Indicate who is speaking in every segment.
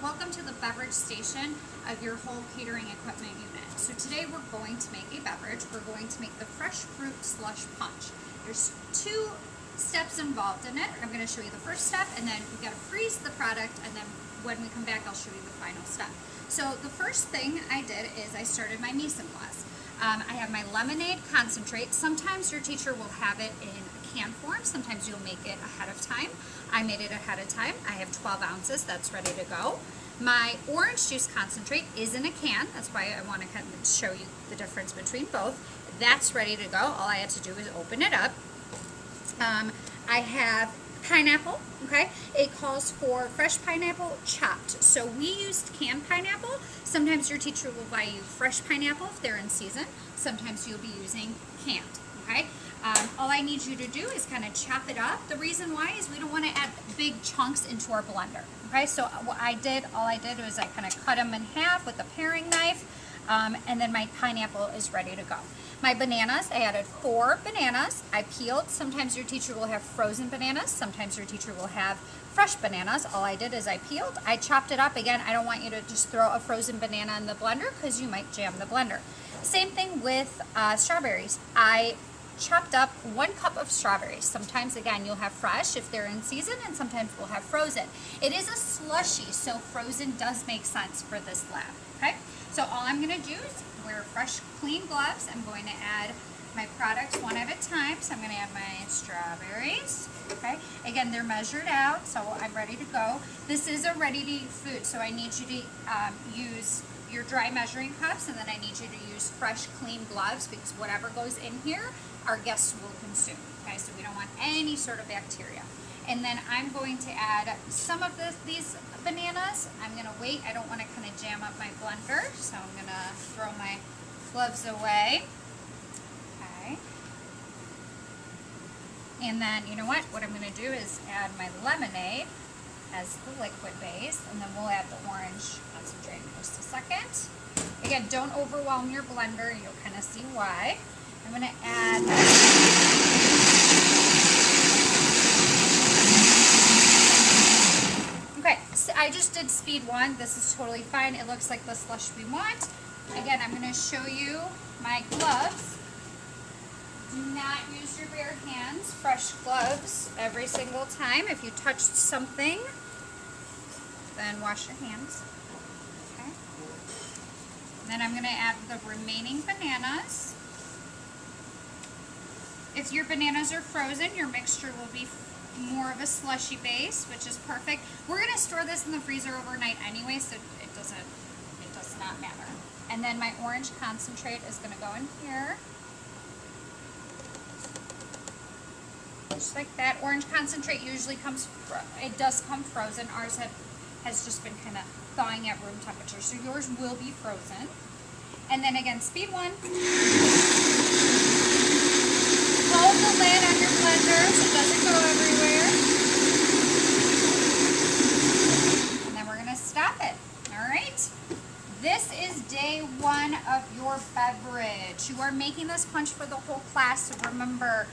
Speaker 1: Welcome to the beverage station of your whole catering equipment unit. So today we're going to make a beverage. We're going to make the fresh fruit slush punch. There's two steps involved in it. I'm going to show you the first step, and then we've got to freeze the product, and then when we come back I'll show you the final step. So the first thing I did is I started my mise en place. I have my lemonade concentrate. Sometimes your teacher will have it in can form. Sometimes you'll make it ahead of time. I made it ahead of time. I have 12 ounces. That's ready to go. My orange juice concentrate is in a can. That's why I want to kind of show you the difference between both. That's ready to go. All I had to do is open it up. I have pineapple, okay? It calls for fresh pineapple chopped. So we used canned pineapple. Sometimes your teacher will buy you fresh pineapple if they're in season. Sometimes you'll be using canned, okay? All I need you to do is kind of chop it up. The reason why is we don't want to add big chunks into our blender, okay? So what I did, all I did was I kind of cut them in half with a paring knife, and then my pineapple is ready to go. My bananas, I added 4 bananas. I peeled. Sometimes your teacher will have frozen bananas. Sometimes your teacher will have fresh bananas. All I did is I peeled. I chopped it up. Again, I don't want you to just throw a frozen banana in the blender because you might jam the blender. Same thing with strawberries. I chopped up 1 cup of strawberries. Sometimes, again, you'll have fresh if they're in season, and sometimes we'll have frozen. It is a slushy, so frozen does make sense for this lab, okay? So all I'm going to do is wear fresh, clean gloves. I'm going to add my products one at a time. So I'm going to add my strawberries, okay? Again, they're measured out, so I'm ready to go. This is a ready-to-eat food, so I need you to use your dry measuring cups, and then I need you to use fresh, clean gloves because whatever goes in here, our guests will consume, okay? So we don't want any sort of bacteria. And then I'm going to add some of these bananas. I'm going to wait. I don't want to kind of jam up my blender, so I'm going to throw my gloves away. Okay. And then, you know what? What I'm going to do is add my lemonade as the liquid base, and then we'll add the orange concentrate in just a second. Again, don't overwhelm your blender. You'll kind of see why. I'm going to add okay, so I just did speed 1. This is totally fine. It looks like the slush we want. Again, I'm going to show you my gloves. Do not use your bare hands. Fresh gloves every single time. If you touched something, then wash your hands. Okay. And then I'm going to add the remaining bananas. If your bananas are frozen, your mixture will be more of a slushy base, which is perfect. We're going to store this in the freezer overnight anyway, so it does not matter. And then my orange concentrate is going to go in here. Just like that. Orange concentrate usually it does come frozen. Ours has just been kind of thawing at room temperature, so yours will be frozen. And then again, speed 1. Hold the lid on your blender so it doesn't go everywhere. And then we're going to stop it. Alright? This is day 1 of your beverage. You are making this punch for the whole class, so remember,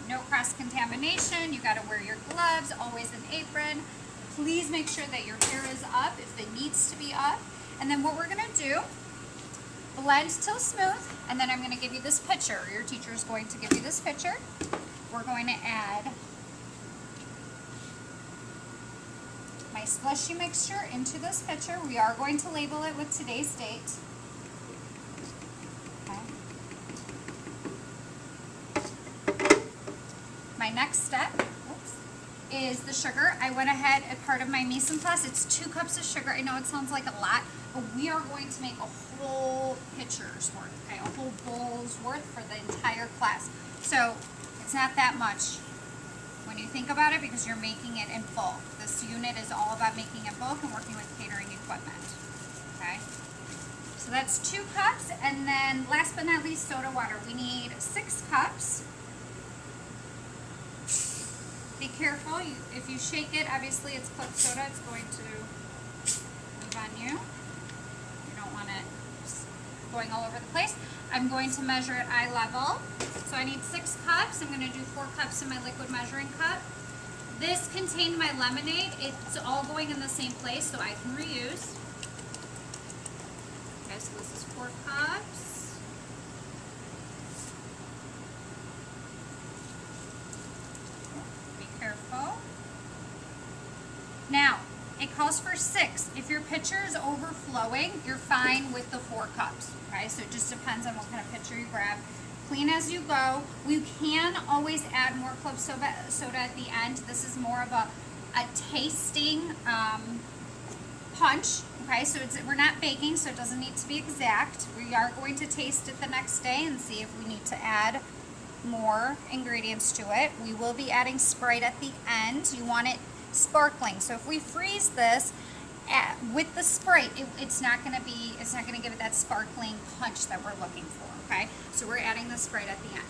Speaker 1: no cross-contamination. You got to wear your gloves, always an apron. Please make sure that your hair is up if it needs to be up. And then what we're going to do, blend till smooth, and then I'm going to give you this pitcher. Your teacher is going to give you this pitcher. We're going to add my slushy mixture into this pitcher. We are going to label it with today's date. Okay. My next step is the sugar. I went ahead as part of my mise en place. It's 2 cups of sugar. I know it sounds like a lot, but we are going to make a whole pitcher's worth, okay, a whole bowl's worth for the entire class. So it's not that much when you think about it because you're making it in bulk. This unit is all about making it bulk and working with catering equipment, okay? So that's 2 cups, and then last but not least, soda water. We need 6 cups. Be careful, if you shake it, obviously it's club soda, it's going to move on you. You don't want it just going all over the place. I'm going to measure at eye level. So I need 6 cups. I'm going to do 4 cups in my liquid measuring cup. This contained my lemonade. It's all going in the same place, so I can reuse. Okay, so this is 4 cups. Be careful. Now, it calls for 6. If your pitcher is overflowing, you're fine with the 4 cups. Okay, so it just depends on what kind of pitcher you grab. Clean as you go. We can always add more club soda at the end. This is more of a tasting punch. Okay, so we're not baking, so it doesn't need to be exact. We are going to taste it the next day and see if we need to add more ingredients to it. We will be adding Sprite at the end. You want it sparkling. So if we freeze this with the Sprite, it's not going to give it that sparkling punch that we're looking for. Okay, so we're adding the Sprite at the end.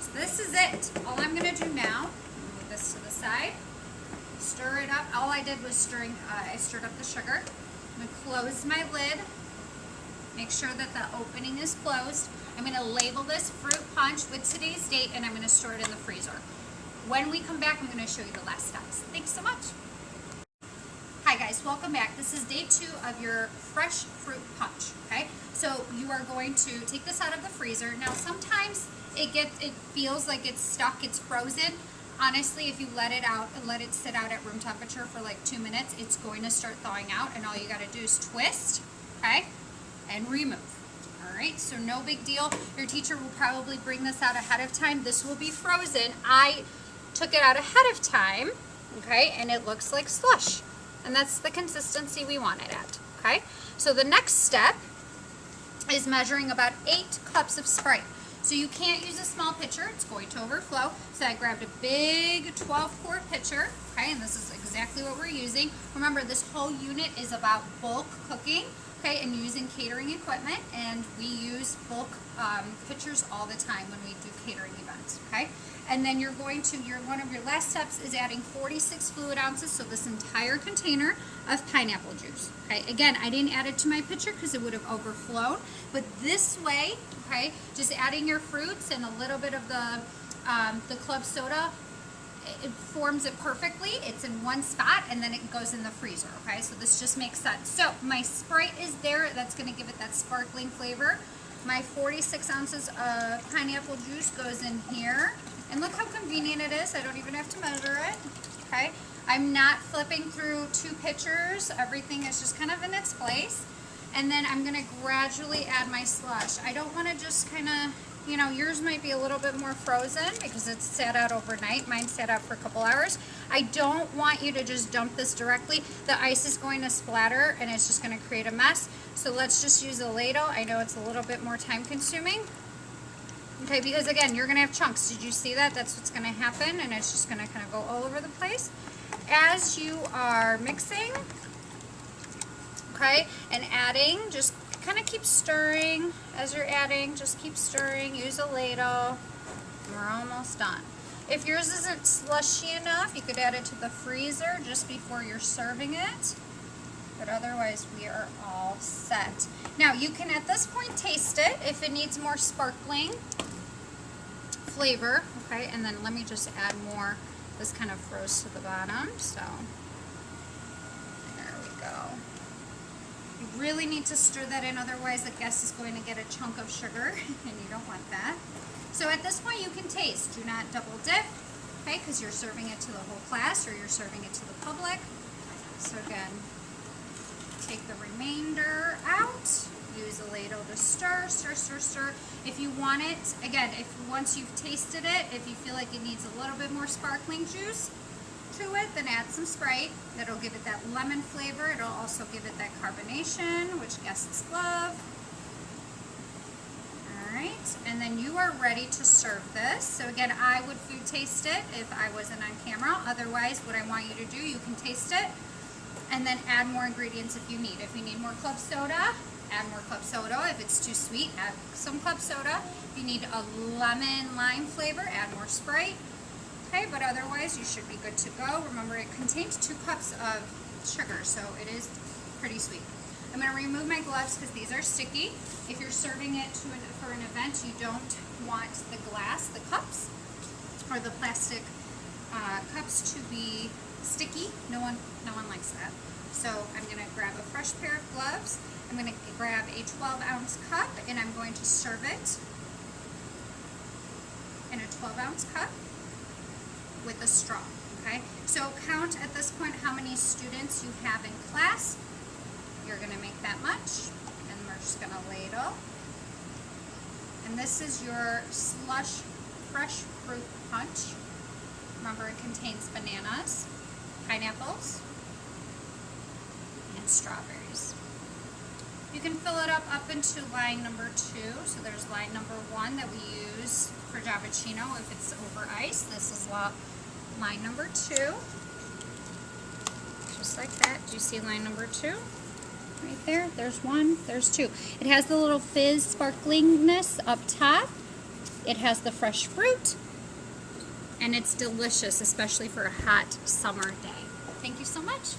Speaker 1: So this is it. All I'm going to do now, move this to the side, stir it up. All I did was I stirred up the sugar. I'm going to close my lid. Make sure that the opening is closed. I'm going to label this fruit punch with today's date, and I'm going to store it in the freezer. When we come back, I'm going to show you the last steps. Thanks so much. Hi guys, welcome back. This is day 2 of your fresh fruit punch. Okay, so you are going to take this out of the freezer. Now sometimes it feels like it's stuck, it's frozen. Honestly, if you let it sit out at room temperature for like 2 minutes, it's going to start thawing out, and all you got to do is twist, okay, and remove. All right, so no big deal. Your teacher will probably bring this out ahead of time. This will be frozen. I took it out ahead of time, okay, and it looks like slush. And that's the consistency we want it at, okay? So the next step is measuring about 8 cups of Sprite. So you can't use a small pitcher, it's going to overflow. So I grabbed a big 12-quart pitcher, okay, and this is exactly what we're using. Remember, this whole unit is about bulk cooking, okay, and using catering equipment, and we use bulk pitchers all the time when we do catering events, okay? And then you're going to, one of your last steps is adding 46 fluid ounces, so this entire container of pineapple juice. Okay, again, I didn't add it to my pitcher because it would have overflowed, but this way, okay, just adding your fruits and a little bit of the club soda, it forms it perfectly. It's in one spot, and then it goes in the freezer, okay? So this just makes sense. So my Sprite is there. That's going to give it that sparkling flavor. My 46 ounces of pineapple juice goes in here. And look how convenient it is. I don't even have to measure it, okay? I'm not flipping through 2 pitchers. Everything is just kind of in its place. And then I'm going to gradually add my slush. I don't want to just kind of, you know, yours might be a little bit more frozen because it's sat out overnight. Mine sat out for a couple hours. I don't want you to just dump this directly. The ice is going to splatter and it's just going to create a mess. So let's just use a ladle. I know it's a little bit more time consuming. Okay, because again, you're going to have chunks. Did you see that? That's what's going to happen, and it's just going to kind of go all over the place. As you are mixing, okay, and adding, just kind of keep stirring. As you're adding, just keep stirring. Use a ladle. We're almost done. If yours isn't slushy enough, you could add it to the freezer just before you're serving it. But otherwise, we are all set. Now, you can at this point taste it if it needs more sparkling flavor, okay? And then let me just add more. This kind of froze to the bottom, so there we go. You really need to stir that in, otherwise the guest is going to get a chunk of sugar, and you don't want that. So at this point, you can taste. Do not double dip, okay? Because you're serving it to the whole class, or you're serving it to the public. So again, take the remainder out. Use a ladle to stir, stir, stir, stir. If you want it, again, once you've tasted it, if you feel like it needs a little bit more sparkling juice to it, then add some Sprite. That'll give it that lemon flavor. It'll also give it that carbonation, which guests love. All right, and then you are ready to serve this. So again, I would food taste it if I wasn't on camera. Otherwise, what I want you to do, you can taste it and then add more ingredients if you need. If you need more club soda, add more club soda. If it's too sweet, add some club soda. If you need a lemon lime flavor, add more Sprite. Okay, but otherwise you should be good to go. Remember, it contains 2 cups of sugar, so it is pretty sweet. I'm going to remove my gloves because these are sticky. If you're serving it for an event, you don't want the glass, the cups, or the plastic cups to be sticky. No one likes that. So I'm going to grab a fresh pair of gloves. I'm going to grab a 12-ounce cup, and I'm going to serve it in a 12-ounce cup with a straw. Okay, so count at this point how many students you have in class. You're going to make that much, and we're just going to ladle. And this is your slush fresh fruit punch. Remember, it contains bananas, pineapples, and strawberries. You can fill it up into line number 2. So there's line number 1 that we use for Javicino if it's over ice. This is line number 2. Just like that. Do you see line number 2? Right there. There's 1. There's 2. It has the little fizz sparklingness up top. It has the fresh fruit. And it's delicious, especially for a hot summer day. Thank you so much.